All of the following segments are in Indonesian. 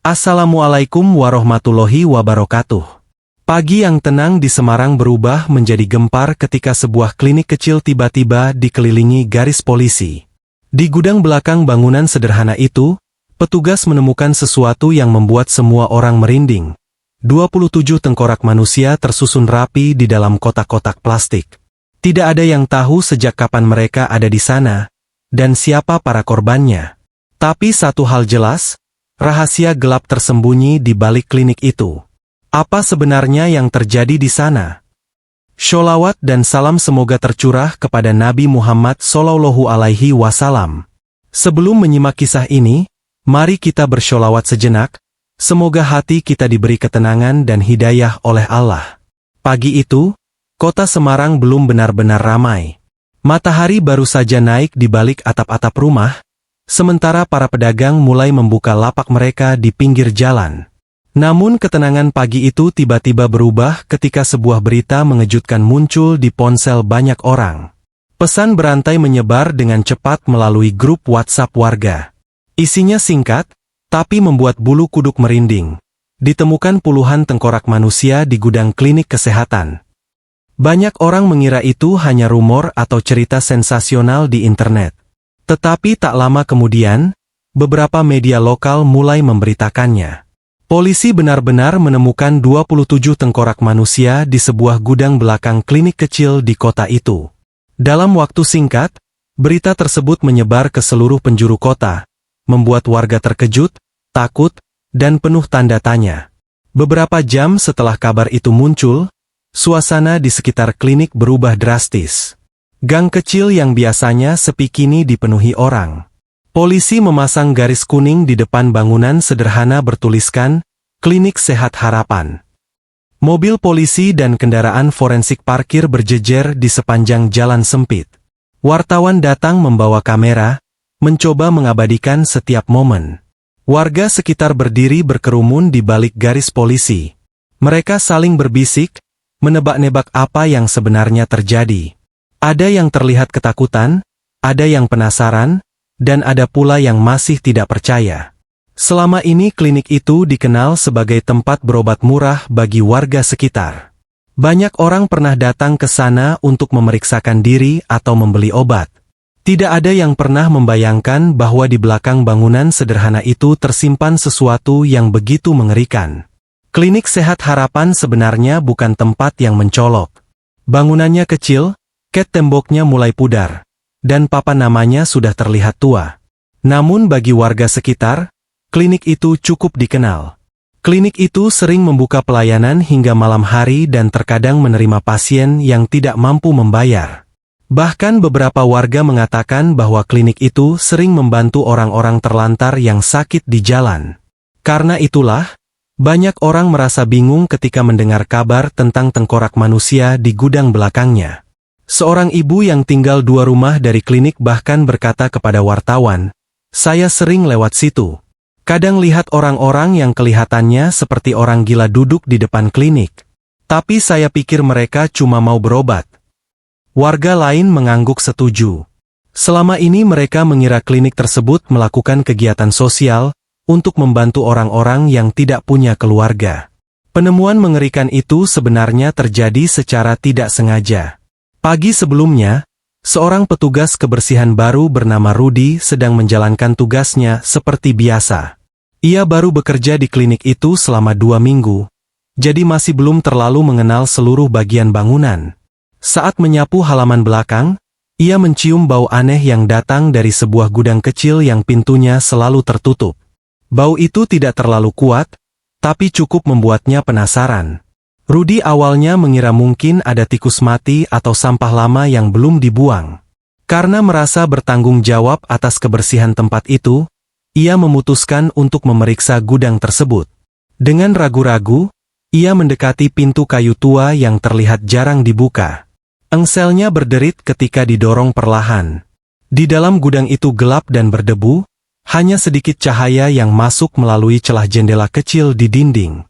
Assalamualaikum warahmatullahi wabarakatuh. Pagi yang tenang di Semarang berubah menjadi gempar ketika sebuah klinik kecil tiba-tiba dikelilingi garis polisi. Di gudang belakang bangunan sederhana itu, petugas menemukan sesuatu yang membuat semua orang merinding. 27 tengkorak manusia tersusun rapi di dalam kotak-kotak plastik. Tidak ada yang tahu sejak kapan mereka ada di sana, dan siapa para korbannya. Tapi satu hal jelas, rahasia gelap tersembunyi di balik klinik itu. Apa sebenarnya yang terjadi di sana? Sholawat dan salam semoga tercurah kepada Nabi Muhammad SAW. Sebelum menyimak kisah ini, mari kita bersholawat sejenak. Semoga hati kita diberi ketenangan dan hidayah oleh Allah. Pagi itu, kota Semarang belum benar-benar ramai. Matahari baru saja naik di balik atap-atap rumah, sementara para pedagang mulai membuka lapak mereka di pinggir jalan. Namun ketenangan pagi itu tiba-tiba berubah ketika sebuah berita mengejutkan muncul di ponsel banyak orang. Pesan berantai menyebar dengan cepat melalui grup WhatsApp warga. Isinya singkat, tapi membuat bulu kuduk merinding. Ditemukan puluhan tengkorak manusia di gudang klinik kesehatan. Banyak orang mengira itu hanya rumor atau cerita sensasional di internet. Tetapi tak lama kemudian, beberapa media lokal mulai memberitakannya. Polisi benar-benar menemukan 27 tengkorak manusia di sebuah gudang belakang klinik kecil di kota itu. Dalam waktu singkat, berita tersebut menyebar ke seluruh penjuru kota, membuat warga terkejut, takut, dan penuh tanda tanya. Beberapa jam setelah kabar itu muncul, suasana di sekitar klinik berubah drastis. Gang kecil yang biasanya sepi kini dipenuhi orang. Polisi memasang garis kuning di depan bangunan sederhana bertuliskan, Klinik Sehat Harapan. Mobil polisi dan kendaraan forensik parkir berjejer di sepanjang jalan sempit. Wartawan datang membawa kamera, mencoba mengabadikan setiap momen. Warga sekitar berdiri berkerumun di balik garis polisi. Mereka saling berbisik, menebak-nebak apa yang sebenarnya terjadi. Ada yang terlihat ketakutan, ada yang penasaran, dan ada pula yang masih tidak percaya. Selama ini klinik itu dikenal sebagai tempat berobat murah bagi warga sekitar. Banyak orang pernah datang ke sana untuk memeriksakan diri atau membeli obat. Tidak ada yang pernah membayangkan bahwa di belakang bangunan sederhana itu tersimpan sesuatu yang begitu mengerikan. Klinik Sehat Harapan sebenarnya bukan tempat yang mencolok. Bangunannya kecil, cat temboknya mulai pudar, dan papan namanya sudah terlihat tua. Namun bagi warga sekitar, klinik itu cukup dikenal. Klinik itu sering membuka pelayanan hingga malam hari dan terkadang menerima pasien yang tidak mampu membayar. Bahkan beberapa warga mengatakan bahwa klinik itu sering membantu orang-orang terlantar yang sakit di jalan. Karena itulah, banyak orang merasa bingung ketika mendengar kabar tentang tengkorak manusia di gudang belakangnya. Seorang ibu yang tinggal 2 rumah dari klinik bahkan berkata kepada wartawan, "Saya sering lewat situ. Kadang lihat orang-orang yang kelihatannya seperti orang gila duduk di depan klinik. Tapi saya pikir mereka cuma mau berobat." Warga lain mengangguk setuju. Selama ini mereka mengira klinik tersebut melakukan kegiatan sosial untuk membantu orang-orang yang tidak punya keluarga. Penemuan mengerikan itu sebenarnya terjadi secara tidak sengaja. Pagi sebelumnya, seorang petugas kebersihan baru bernama Rudy sedang menjalankan tugasnya seperti biasa. Ia baru bekerja di klinik itu selama 2 minggu, jadi masih belum terlalu mengenal seluruh bagian bangunan. Saat menyapu halaman belakang, ia mencium bau aneh yang datang dari sebuah gudang kecil yang pintunya selalu tertutup. Bau itu tidak terlalu kuat, tapi cukup membuatnya penasaran. Rudy awalnya mengira mungkin ada tikus mati atau sampah lama yang belum dibuang. Karena merasa bertanggung jawab atas kebersihan tempat itu, ia memutuskan untuk memeriksa gudang tersebut. Dengan ragu-ragu, ia mendekati pintu kayu tua yang terlihat jarang dibuka. Engselnya berderit ketika didorong perlahan. Di dalam gudang itu gelap dan berdebu, hanya sedikit cahaya yang masuk melalui celah jendela kecil di dinding.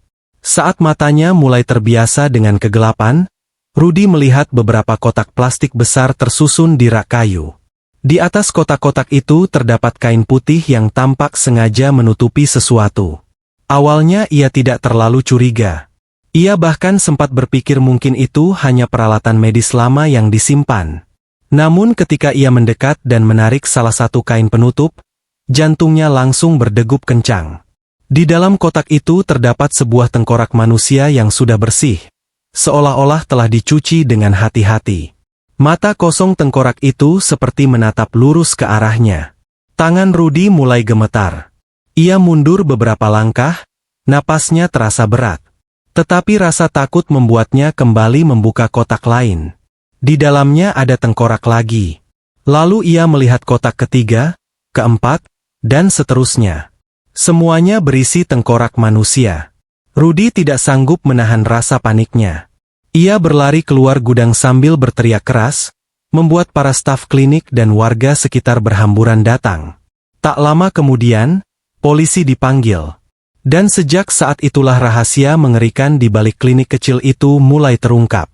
Saat matanya mulai terbiasa dengan kegelapan, Rudy melihat beberapa kotak plastik besar tersusun di rak kayu. Di atas kotak-kotak itu terdapat kain putih yang tampak sengaja menutupi sesuatu. Awalnya ia tidak terlalu curiga. Ia bahkan sempat berpikir mungkin itu hanya peralatan medis lama yang disimpan. Namun ketika ia mendekat dan menarik salah satu kain penutup, jantungnya langsung berdegup kencang. Di dalam kotak itu terdapat sebuah tengkorak manusia yang sudah bersih, seolah-olah telah dicuci dengan hati-hati. Mata kosong tengkorak itu seperti menatap lurus ke arahnya. Tangan Rudy mulai gemetar. Ia mundur beberapa langkah, napasnya terasa berat. Tetapi rasa takut membuatnya kembali membuka kotak lain. Di dalamnya ada tengkorak lagi. Lalu ia melihat kotak ketiga, keempat, dan seterusnya. Semuanya berisi tengkorak manusia. Rudy tidak sanggup menahan rasa paniknya. Ia berlari keluar gudang sambil berteriak keras, membuat para staf klinik dan warga sekitar berhamburan datang. Tak lama kemudian, polisi dipanggil. Dan sejak saat itulah rahasia mengerikan di balik klinik kecil itu mulai terungkap.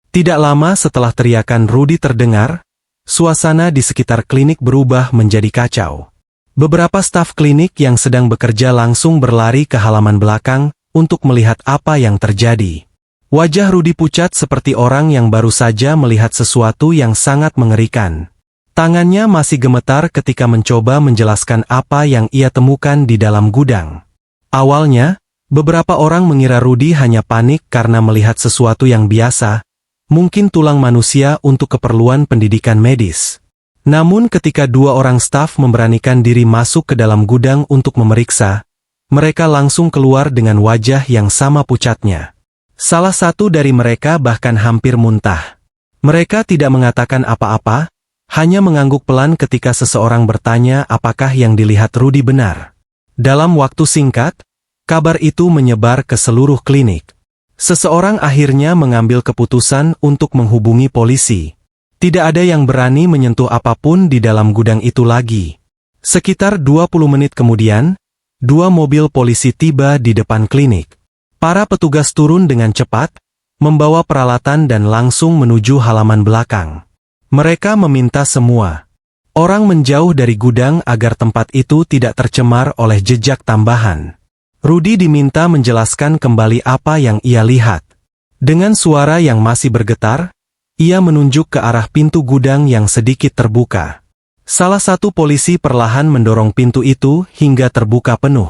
Tidak lama setelah teriakan Rudy terdengar, suasana di sekitar klinik berubah menjadi kacau. Beberapa staf klinik yang sedang bekerja langsung berlari ke halaman belakang untuk melihat apa yang terjadi. Wajah Rudy pucat seperti orang yang baru saja melihat sesuatu yang sangat mengerikan. Tangannya masih gemetar ketika mencoba menjelaskan apa yang ia temukan di dalam gudang. Awalnya, beberapa orang mengira Rudy hanya panik karena melihat sesuatu yang biasa, mungkin tulang manusia untuk keperluan pendidikan medis. Namun ketika dua orang staf memberanikan diri masuk ke dalam gudang untuk memeriksa, mereka langsung keluar dengan wajah yang sama pucatnya. Salah satu dari mereka bahkan hampir muntah. Mereka tidak mengatakan apa-apa, hanya mengangguk pelan ketika seseorang bertanya apakah yang dilihat Rudy benar. Dalam waktu singkat, kabar itu menyebar ke seluruh klinik. Seseorang akhirnya mengambil keputusan untuk menghubungi polisi. Tidak ada yang berani menyentuh apapun di dalam gudang itu lagi. Sekitar 20 menit kemudian, dua mobil polisi tiba di depan klinik. Para petugas turun dengan cepat, membawa peralatan dan langsung menuju halaman belakang. Mereka meminta semua orang menjauh dari gudang agar tempat itu tidak tercemar oleh jejak tambahan. Rudy diminta menjelaskan kembali apa yang ia lihat. Dengan suara yang masih bergetar, ia menunjuk ke arah pintu gudang yang sedikit terbuka. Salah satu polisi perlahan mendorong pintu itu hingga terbuka penuh.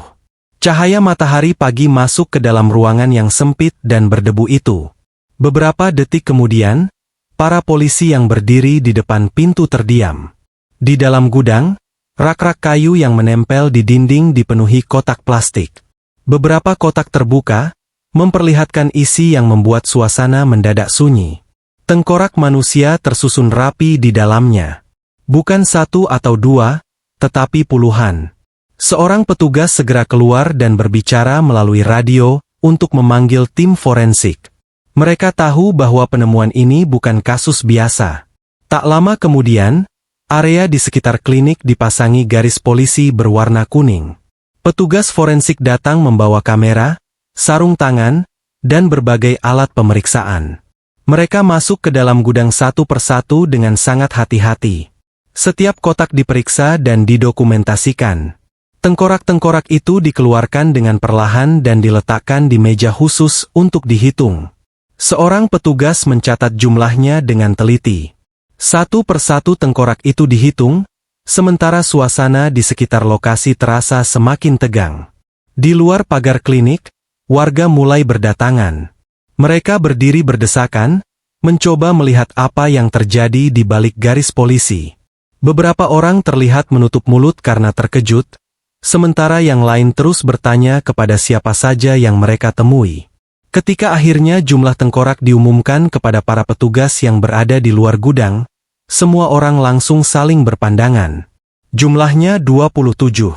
Cahaya matahari pagi masuk ke dalam ruangan yang sempit dan berdebu itu. Beberapa detik kemudian, para polisi yang berdiri di depan pintu terdiam. Di dalam gudang, rak-rak kayu yang menempel di dinding dipenuhi kotak plastik. Beberapa kotak terbuka, memperlihatkan isi yang membuat suasana mendadak sunyi. Tengkorak manusia tersusun rapi di dalamnya. Bukan satu atau dua, tetapi puluhan. Seorang petugas segera keluar dan berbicara melalui radio untuk memanggil tim forensik. Mereka tahu bahwa penemuan ini bukan kasus biasa. Tak lama kemudian, area di sekitar klinik dipasangi garis polisi berwarna kuning. Petugas forensik datang membawa kamera, sarung tangan, dan berbagai alat pemeriksaan. Mereka masuk ke dalam gudang satu persatu dengan sangat hati-hati. Setiap kotak diperiksa dan didokumentasikan. Tengkorak-tengkorak itu dikeluarkan dengan perlahan dan diletakkan di meja khusus untuk dihitung. Seorang petugas mencatat jumlahnya dengan teliti. Satu persatu tengkorak itu dihitung, sementara suasana di sekitar lokasi terasa semakin tegang. Di luar pagar klinik, warga mulai berdatangan. Mereka berdiri berdesakan, mencoba melihat apa yang terjadi di balik garis polisi. Beberapa orang terlihat menutup mulut karena terkejut, sementara yang lain terus bertanya kepada siapa saja yang mereka temui. Ketika akhirnya jumlah tengkorak diumumkan kepada para petugas yang berada di luar gudang, semua orang langsung saling berpandangan. Jumlahnya 27.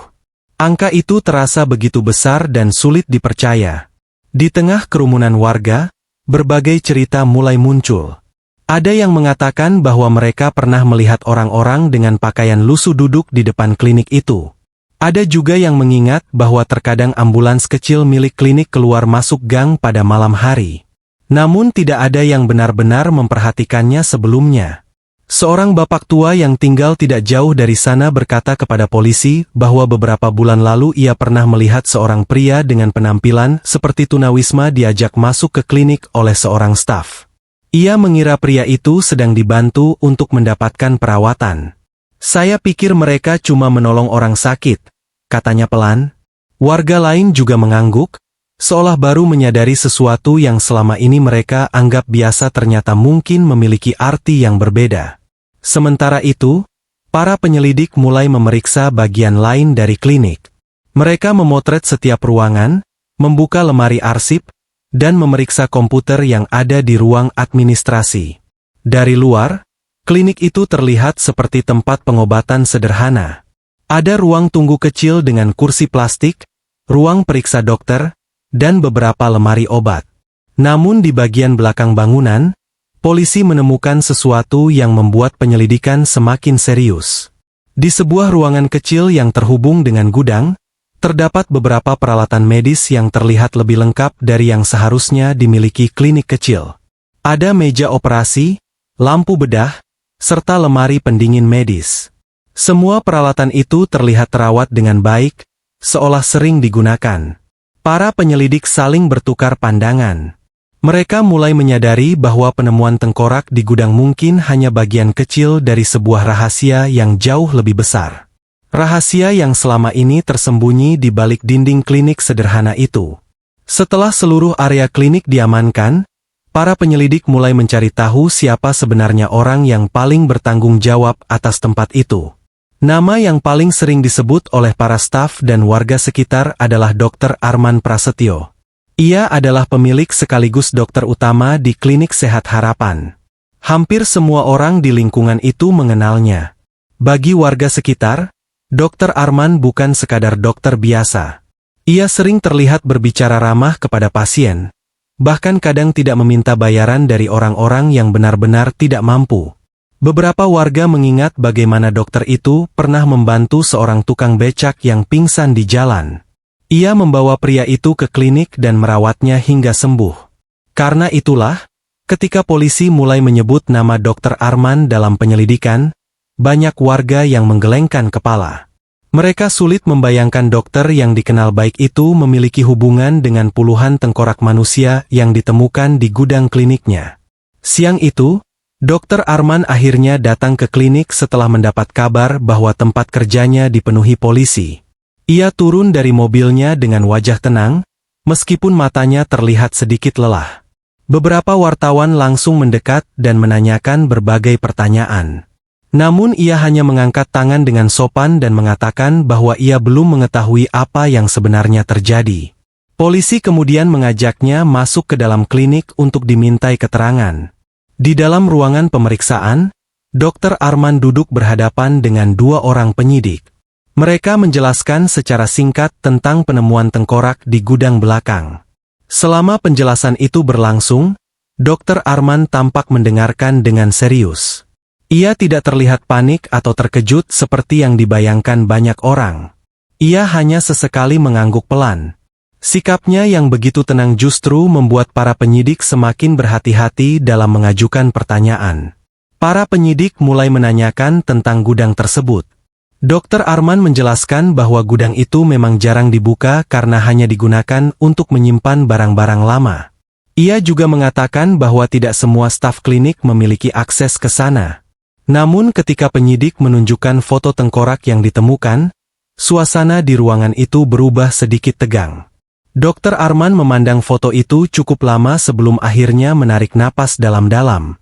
Angka itu terasa begitu besar dan sulit dipercaya. Di tengah kerumunan warga, berbagai cerita mulai muncul. Ada yang mengatakan bahwa mereka pernah melihat orang-orang dengan pakaian lusuh duduk di depan klinik itu. Ada juga yang mengingat bahwa terkadang ambulans kecil milik klinik keluar masuk gang pada malam hari. Namun tidak ada yang benar-benar memperhatikannya sebelumnya. Seorang bapak tua yang tinggal tidak jauh dari sana berkata kepada polisi bahwa beberapa bulan lalu ia pernah melihat seorang pria dengan penampilan seperti tunawisma diajak masuk ke klinik oleh seorang staf. Ia mengira pria itu sedang dibantu untuk mendapatkan perawatan. "Saya pikir mereka cuma menolong orang sakit," katanya pelan. Warga lain juga mengangguk, seolah baru menyadari sesuatu yang selama ini mereka anggap biasa ternyata mungkin memiliki arti yang berbeda. Sementara itu, para penyelidik mulai memeriksa bagian lain dari klinik. Mereka memotret setiap ruangan, membuka lemari arsip, dan memeriksa komputer yang ada di ruang administrasi. Dari luar, klinik itu terlihat seperti tempat pengobatan sederhana. Ada ruang tunggu kecil dengan kursi plastik, ruang periksa dokter, dan beberapa lemari obat. Namun di bagian belakang bangunan, polisi menemukan sesuatu yang membuat penyelidikan semakin serius. Di sebuah ruangan kecil yang terhubung dengan gudang, terdapat beberapa peralatan medis yang terlihat lebih lengkap dari yang seharusnya dimiliki klinik kecil. Ada meja operasi, lampu bedah, serta lemari pendingin medis. Semua peralatan itu terlihat terawat dengan baik, seolah sering digunakan. Para penyelidik saling bertukar pandangan. Mereka mulai menyadari bahwa penemuan tengkorak di gudang mungkin hanya bagian kecil dari sebuah rahasia yang jauh lebih besar. Rahasia yang selama ini tersembunyi di balik dinding klinik sederhana itu. Setelah seluruh area klinik diamankan, para penyelidik mulai mencari tahu siapa sebenarnya orang yang paling bertanggung jawab atas tempat itu. Nama yang paling sering disebut oleh para staf dan warga sekitar adalah Dr. Arman Prasetyo. Ia adalah pemilik sekaligus dokter utama di Klinik Sehat Harapan. Hampir semua orang di lingkungan itu mengenalnya. Bagi warga sekitar, Dr. Arman bukan sekadar dokter biasa. Ia sering terlihat berbicara ramah kepada pasien, bahkan kadang tidak meminta bayaran dari orang-orang yang benar-benar tidak mampu. Beberapa warga mengingat bagaimana dokter itu pernah membantu seorang tukang becak yang pingsan di jalan. Ia membawa pria itu ke klinik dan merawatnya hingga sembuh. Karena itulah, ketika polisi mulai menyebut nama Dr. Arman dalam penyelidikan, banyak warga yang menggelengkan kepala. Mereka sulit membayangkan dokter yang dikenal baik itu memiliki hubungan dengan puluhan tengkorak manusia yang ditemukan di gudang kliniknya. Siang itu, Dr. Arman akhirnya datang ke klinik setelah mendapat kabar bahwa tempat kerjanya dipenuhi polisi. Ia turun dari mobilnya dengan wajah tenang, meskipun matanya terlihat sedikit lelah. Beberapa wartawan langsung mendekat dan menanyakan berbagai pertanyaan. Namun ia hanya mengangkat tangan dengan sopan dan mengatakan bahwa ia belum mengetahui apa yang sebenarnya terjadi. Polisi kemudian mengajaknya masuk ke dalam klinik untuk dimintai keterangan. Di dalam ruangan pemeriksaan, Dr. Arman duduk berhadapan dengan dua orang penyidik. Mereka menjelaskan secara singkat tentang penemuan tengkorak di gudang belakang. Selama penjelasan itu berlangsung, Dr. Arman tampak mendengarkan dengan serius. Ia tidak terlihat panik atau terkejut seperti yang dibayangkan banyak orang. Ia hanya sesekali mengangguk pelan. Sikapnya yang begitu tenang justru membuat para penyidik semakin berhati-hati dalam mengajukan pertanyaan. Para penyidik mulai menanyakan tentang gudang tersebut. Dr. Arman menjelaskan bahwa gudang itu memang jarang dibuka karena hanya digunakan untuk menyimpan barang-barang lama. Ia juga mengatakan bahwa tidak semua staf klinik memiliki akses ke sana. Namun ketika penyidik menunjukkan foto tengkorak yang ditemukan, suasana di ruangan itu berubah sedikit tegang. Dr. Arman memandang foto itu cukup lama sebelum akhirnya menarik napas dalam-dalam.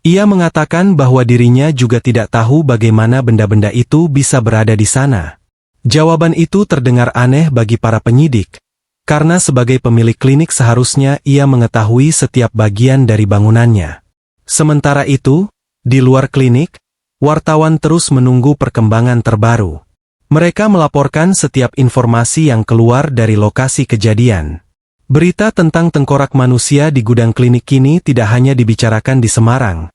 Ia mengatakan bahwa dirinya juga tidak tahu bagaimana benda-benda itu bisa berada di sana. Jawaban itu terdengar aneh bagi para penyidik, karena sebagai pemilik klinik seharusnya ia mengetahui setiap bagian dari bangunannya. Sementara itu, di luar klinik, wartawan terus menunggu perkembangan terbaru. Mereka melaporkan setiap informasi yang keluar dari lokasi kejadian. Berita tentang tengkorak manusia di gudang klinik kini tidak hanya dibicarakan di Semarang,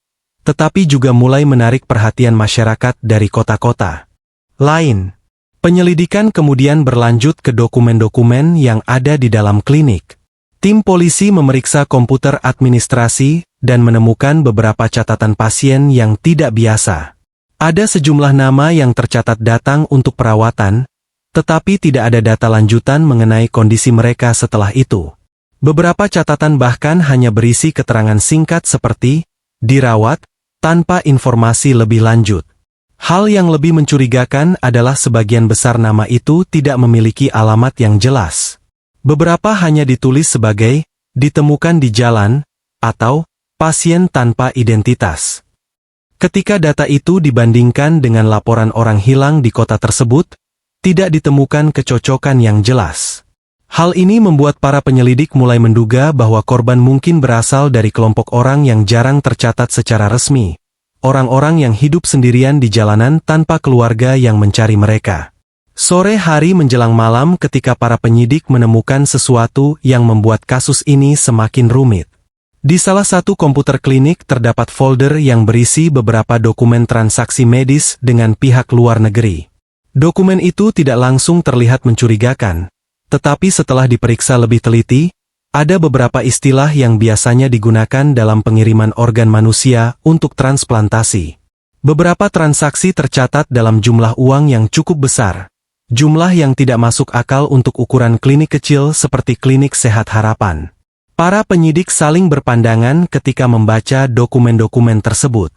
tetapi juga mulai menarik perhatian masyarakat dari kota-kota lain. Penyelidikan kemudian berlanjut ke dokumen-dokumen yang ada di dalam klinik. Tim polisi memeriksa komputer administrasi, dan menemukan beberapa catatan pasien yang tidak biasa. Ada sejumlah nama yang tercatat datang untuk perawatan, tetapi tidak ada data lanjutan mengenai kondisi mereka setelah itu. Beberapa catatan bahkan hanya berisi keterangan singkat seperti dirawat, tanpa informasi lebih lanjut. Hal yang lebih mencurigakan adalah sebagian besar nama itu tidak memiliki alamat yang jelas. Beberapa hanya ditulis sebagai ditemukan di jalan atau pasien tanpa identitas. Ketika data itu dibandingkan dengan laporan orang hilang di kota tersebut, tidak ditemukan kecocokan yang jelas. Hal ini membuat para penyelidik mulai menduga bahwa korban mungkin berasal dari kelompok orang yang jarang tercatat secara resmi. Orang-orang yang hidup sendirian di jalanan tanpa keluarga yang mencari mereka. Sore hari menjelang malam ketika para penyidik menemukan sesuatu yang membuat kasus ini semakin rumit. Di salah satu komputer klinik terdapat folder yang berisi beberapa dokumen transaksi medis dengan pihak luar negeri. Dokumen itu tidak langsung terlihat mencurigakan. Tetapi setelah diperiksa lebih teliti, ada beberapa istilah yang biasanya digunakan dalam pengiriman organ manusia untuk transplantasi. Beberapa transaksi tercatat dalam jumlah uang yang cukup besar, jumlah yang tidak masuk akal untuk ukuran klinik kecil seperti Klinik Sehat Harapan. Para penyidik saling berpandangan ketika membaca dokumen-dokumen tersebut.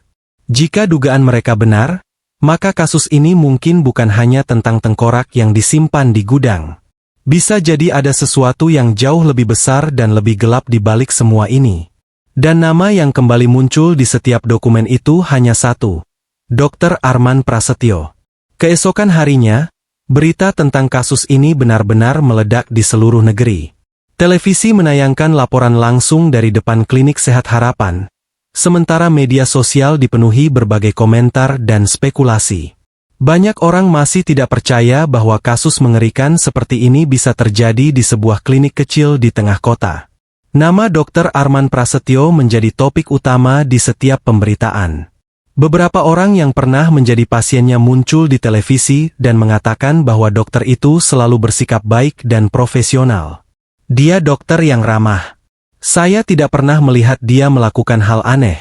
Jika dugaan mereka benar, maka kasus ini mungkin bukan hanya tentang tengkorak yang disimpan di gudang. Bisa jadi ada sesuatu yang jauh lebih besar dan lebih gelap di balik semua ini. Dan nama yang kembali muncul di setiap dokumen itu hanya satu, Dr. Arman Prasetyo. Keesokan harinya, berita tentang kasus ini benar-benar meledak di seluruh negeri. Televisi menayangkan laporan langsung dari depan Klinik Sehat Harapan, sementara media sosial dipenuhi berbagai komentar dan spekulasi. Banyak orang masih tidak percaya bahwa kasus mengerikan seperti ini bisa terjadi di sebuah klinik kecil di tengah kota. Nama Dr. Arman Prasetyo menjadi topik utama di setiap pemberitaan. Beberapa orang yang pernah menjadi pasiennya muncul di televisi dan mengatakan bahwa dokter itu selalu bersikap baik dan profesional. Dia dokter yang ramah. Saya tidak pernah melihat dia melakukan hal aneh,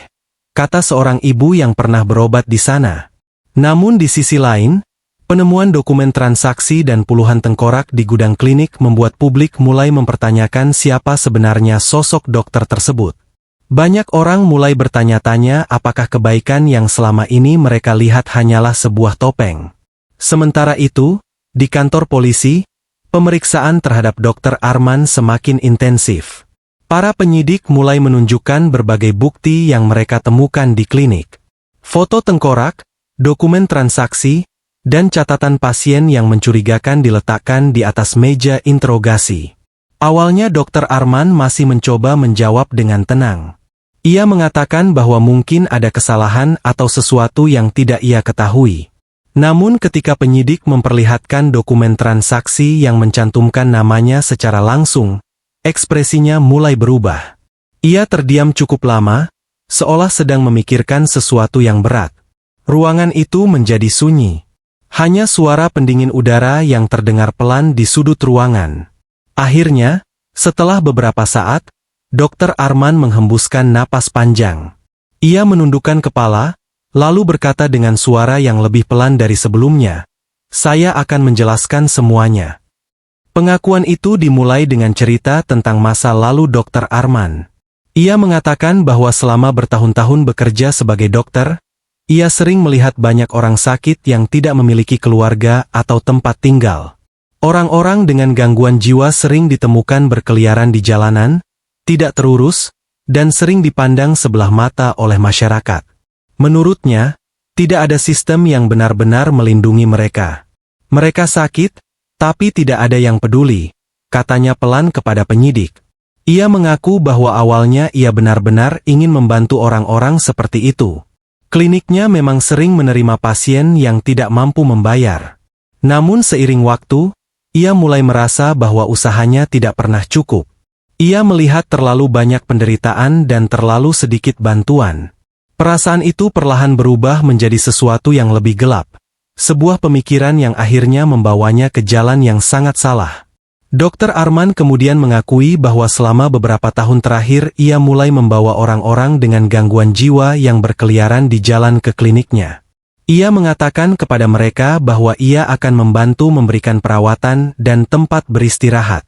kata seorang ibu yang pernah berobat di sana. Namun di sisi lain, penemuan dokumen transaksi dan puluhan tengkorak di gudang klinik membuat publik mulai mempertanyakan siapa sebenarnya sosok dokter tersebut. Banyak orang mulai bertanya-tanya apakah kebaikan yang selama ini mereka lihat hanyalah sebuah topeng. Sementara itu, di kantor polisi, pemeriksaan terhadap Dr. Arman semakin intensif. Para penyidik mulai menunjukkan berbagai bukti yang mereka temukan di klinik. Foto tengkorak, dokumen transaksi, dan catatan pasien yang mencurigakan diletakkan di atas meja interogasi. Awalnya Dr. Arman masih mencoba menjawab dengan tenang. Ia mengatakan bahwa mungkin ada kesalahan atau sesuatu yang tidak ia ketahui. Namun ketika penyidik memperlihatkan dokumen transaksi yang mencantumkan namanya secara langsung, ekspresinya mulai berubah. Ia terdiam cukup lama, seolah sedang memikirkan sesuatu yang berat. Ruangan itu menjadi sunyi. Hanya suara pendingin udara yang terdengar pelan di sudut ruangan. Akhirnya, setelah beberapa saat, Dr. Arman menghembuskan napas panjang. Ia menundukkan kepala, lalu berkata dengan suara yang lebih pelan dari sebelumnya, "Saya akan menjelaskan semuanya." Pengakuan itu dimulai dengan cerita tentang masa lalu Dr. Arman. Ia mengatakan bahwa selama bertahun-tahun bekerja sebagai dokter, ia sering melihat banyak orang sakit yang tidak memiliki keluarga atau tempat tinggal. Orang-orang dengan gangguan jiwa sering ditemukan berkeliaran di jalanan, tidak terurus, dan sering dipandang sebelah mata oleh masyarakat. Menurutnya, tidak ada sistem yang benar-benar melindungi mereka. Mereka sakit, tapi tidak ada yang peduli, katanya pelan kepada penyidik. Ia mengaku bahwa awalnya ia benar-benar ingin membantu orang-orang seperti itu. Kliniknya memang sering menerima pasien yang tidak mampu membayar. Namun seiring waktu, ia mulai merasa bahwa usahanya tidak pernah cukup. Ia melihat terlalu banyak penderitaan dan terlalu sedikit bantuan. Perasaan itu perlahan berubah menjadi sesuatu yang lebih gelap. Sebuah pemikiran yang akhirnya membawanya ke jalan yang sangat salah. Dokter Arman kemudian mengakui bahwa selama beberapa tahun terakhir ia mulai membawa orang-orang dengan gangguan jiwa yang berkeliaran di jalan ke kliniknya. Ia mengatakan kepada mereka bahwa ia akan membantu memberikan perawatan dan tempat beristirahat.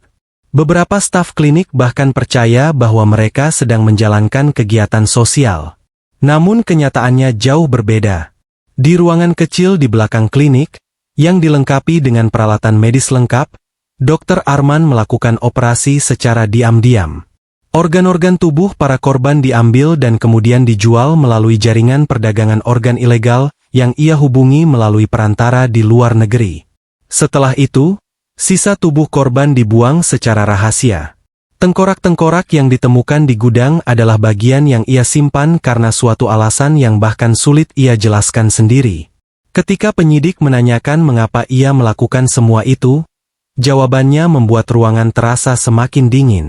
Beberapa staf klinik bahkan percaya bahwa mereka sedang menjalankan kegiatan sosial. Namun kenyataannya jauh berbeda. Di ruangan kecil di belakang klinik, yang dilengkapi dengan peralatan medis lengkap, Dokter Arman melakukan operasi secara diam-diam. Organ-organ tubuh para korban diambil dan kemudian dijual melalui jaringan perdagangan organ ilegal yang ia hubungi melalui perantara di luar negeri. Setelah itu, sisa tubuh korban dibuang secara rahasia. Tengkorak-tengkorak yang ditemukan di gudang adalah bagian yang ia simpan karena suatu alasan yang bahkan sulit ia jelaskan sendiri. Ketika penyidik menanyakan mengapa ia melakukan semua itu, jawabannya membuat ruangan terasa semakin dingin.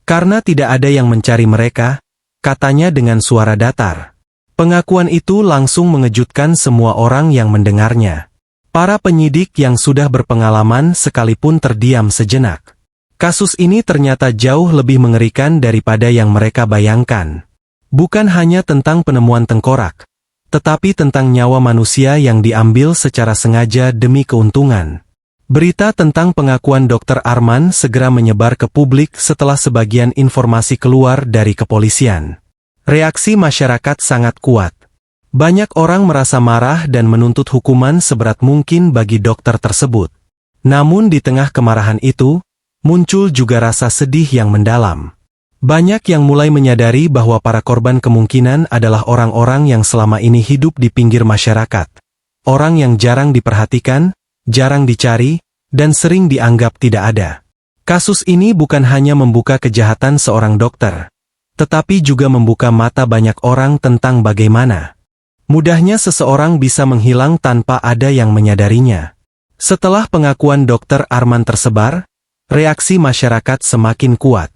Karena tidak ada yang mencari mereka, katanya dengan suara datar. Pengakuan itu langsung mengejutkan semua orang yang mendengarnya. Para penyidik yang sudah berpengalaman sekalipun terdiam sejenak. Kasus ini ternyata jauh lebih mengerikan daripada yang mereka bayangkan. Bukan hanya tentang penemuan tengkorak, tetapi tentang nyawa manusia yang diambil secara sengaja demi keuntungan. Berita tentang pengakuan Dokter Arman segera menyebar ke publik setelah sebagian informasi keluar dari kepolisian. Reaksi masyarakat sangat kuat. Banyak orang merasa marah dan menuntut hukuman seberat mungkin bagi dokter tersebut. Namun di tengah kemarahan itu, muncul juga rasa sedih yang mendalam. Banyak yang mulai menyadari bahwa para korban kemungkinan adalah orang-orang yang selama ini hidup di pinggir masyarakat. Orang yang jarang diperhatikan, jarang dicari, dan sering dianggap tidak ada. Kasus ini bukan hanya membuka kejahatan seorang dokter, tetapi juga membuka mata banyak orang tentang bagaimana mudahnya seseorang bisa menghilang tanpa ada yang menyadarinya. Setelah pengakuan Dokter Arman tersebar, reaksi masyarakat semakin kuat.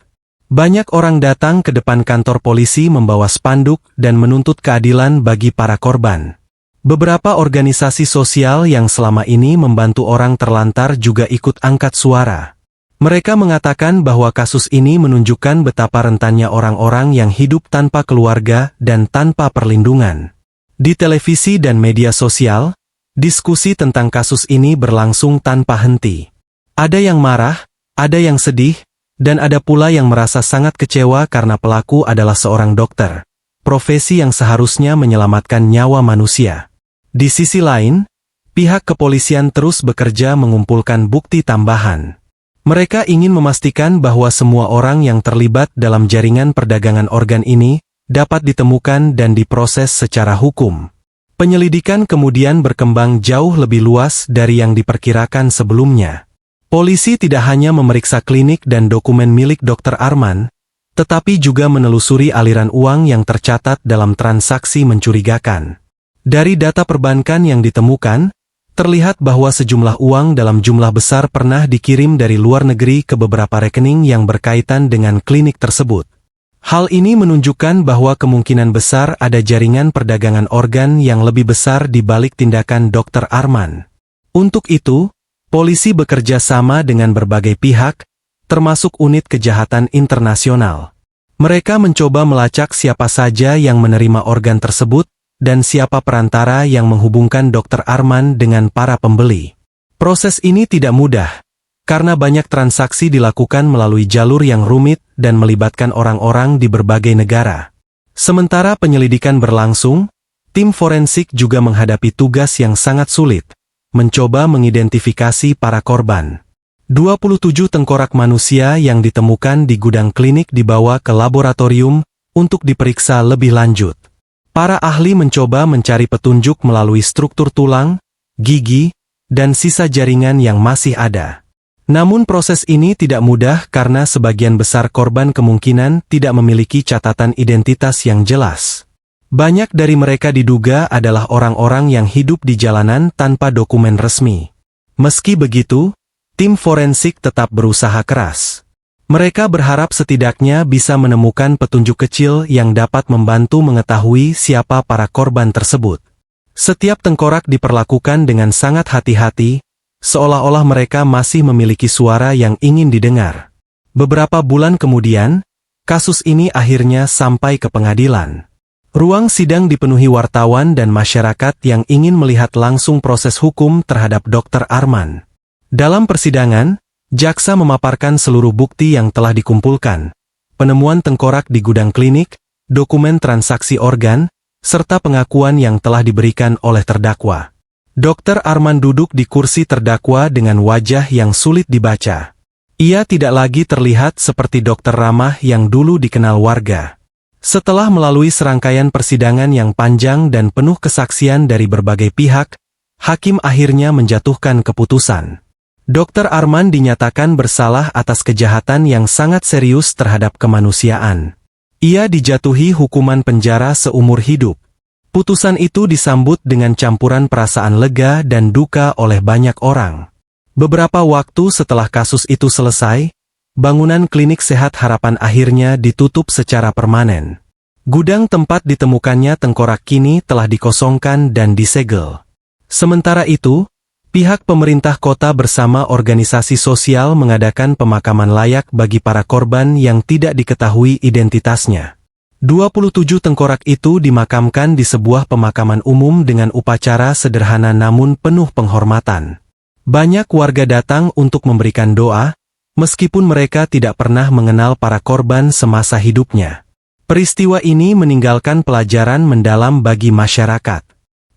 Banyak orang datang ke depan kantor polisi membawa spanduk dan menuntut keadilan bagi para korban. Beberapa organisasi sosial yang selama ini membantu orang terlantar juga ikut angkat suara. Mereka mengatakan bahwa kasus ini menunjukkan betapa rentannya orang-orang yang hidup tanpa keluarga dan tanpa perlindungan. Di televisi dan media sosial, diskusi tentang kasus ini berlangsung tanpa henti. Ada yang marah, ada yang sedih, dan ada pula yang merasa sangat kecewa karena pelaku adalah seorang dokter, profesi yang seharusnya menyelamatkan nyawa manusia. Di sisi lain, pihak kepolisian terus bekerja mengumpulkan bukti tambahan. Mereka ingin memastikan bahwa semua orang yang terlibat dalam jaringan perdagangan organ ini dapat ditemukan dan diproses secara hukum. Penyelidikan kemudian berkembang jauh lebih luas dari yang diperkirakan sebelumnya. Polisi tidak hanya memeriksa klinik dan dokumen milik Dokter Arman, tetapi juga menelusuri aliran uang yang tercatat dalam transaksi mencurigakan. Dari data perbankan yang ditemukan, terlihat bahwa sejumlah uang dalam jumlah besar pernah dikirim dari luar negeri ke beberapa rekening yang berkaitan dengan klinik tersebut. Hal ini menunjukkan bahwa kemungkinan besar ada jaringan perdagangan organ yang lebih besar di balik tindakan Dokter Arman. Untuk itu, polisi bekerja sama dengan berbagai pihak, termasuk unit kejahatan internasional. Mereka mencoba melacak siapa saja yang menerima organ tersebut, dan siapa perantara yang menghubungkan Dokter Arman dengan para pembeli. Proses ini tidak mudah, karena banyak transaksi dilakukan melalui jalur yang rumit dan melibatkan orang-orang di berbagai negara. Sementara penyelidikan berlangsung, tim forensik juga menghadapi tugas yang sangat sulit, mencoba mengidentifikasi para korban. 27 tengkorak manusia yang ditemukan di gudang klinik dibawa ke laboratorium untuk diperiksa lebih lanjut. Para ahli mencoba mencari petunjuk melalui struktur tulang, gigi, dan sisa jaringan yang masih ada. Namun proses ini tidak mudah karena sebagian besar korban kemungkinan tidak memiliki catatan identitas yang jelas. Banyak dari mereka diduga adalah orang-orang yang hidup di jalanan tanpa dokumen resmi. Meski begitu, tim forensik tetap berusaha keras. Mereka berharap setidaknya bisa menemukan petunjuk kecil yang dapat membantu mengetahui siapa para korban tersebut. Setiap tengkorak diperlakukan dengan sangat hati-hati, seolah-olah mereka masih memiliki suara yang ingin didengar. Beberapa bulan kemudian, kasus ini akhirnya sampai ke pengadilan. Ruang sidang dipenuhi wartawan dan masyarakat yang ingin melihat langsung proses hukum terhadap Dr. Arman. Dalam persidangan, jaksa memaparkan seluruh bukti yang telah dikumpulkan, penemuan tengkorak di gudang klinik, dokumen transaksi organ, serta pengakuan yang telah diberikan oleh terdakwa. Dr. Arman duduk di kursi terdakwa dengan wajah yang sulit dibaca. Ia tidak lagi terlihat seperti dokter ramah yang dulu dikenal warga. Setelah melalui serangkaian persidangan yang panjang dan penuh kesaksian dari berbagai pihak, hakim akhirnya menjatuhkan keputusan. Dr. Arman dinyatakan bersalah atas kejahatan yang sangat serius terhadap kemanusiaan. Ia dijatuhi hukuman penjara seumur hidup. Putusan itu disambut dengan campuran perasaan lega dan duka oleh banyak orang. Beberapa waktu setelah kasus itu selesai, bangunan klinik Sehat Harapan akhirnya ditutup secara permanen. Gudang tempat ditemukannya tengkorak kini telah dikosongkan dan disegel. Sementara itu, pihak pemerintah kota bersama organisasi sosial mengadakan pemakaman layak bagi para korban yang tidak diketahui identitasnya. 27 tengkorak itu dimakamkan di sebuah pemakaman umum dengan upacara sederhana namun penuh penghormatan. Banyak warga datang untuk memberikan doa, meskipun mereka tidak pernah mengenal para korban semasa hidupnya. Peristiwa ini meninggalkan pelajaran mendalam bagi masyarakat.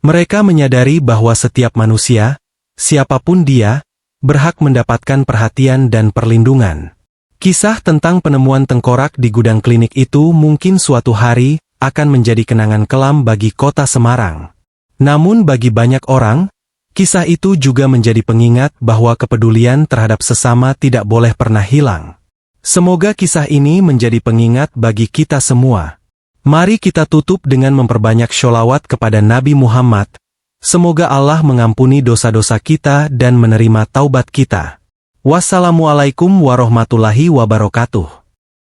Mereka menyadari bahwa setiap manusia, siapapun dia, berhak mendapatkan perhatian dan perlindungan. Kisah tentang penemuan tengkorak di gudang klinik itu mungkin suatu hari akan menjadi kenangan kelam bagi kota Semarang. Namun bagi banyak orang, kisah itu juga menjadi pengingat bahwa kepedulian terhadap sesama tidak boleh pernah hilang. Semoga kisah ini menjadi pengingat bagi kita semua. Mari kita tutup dengan memperbanyak sholawat kepada Nabi Muhammad. Semoga Allah mengampuni dosa-dosa kita dan menerima taubat kita. Wassalamualaikum warahmatullahi wabarakatuh.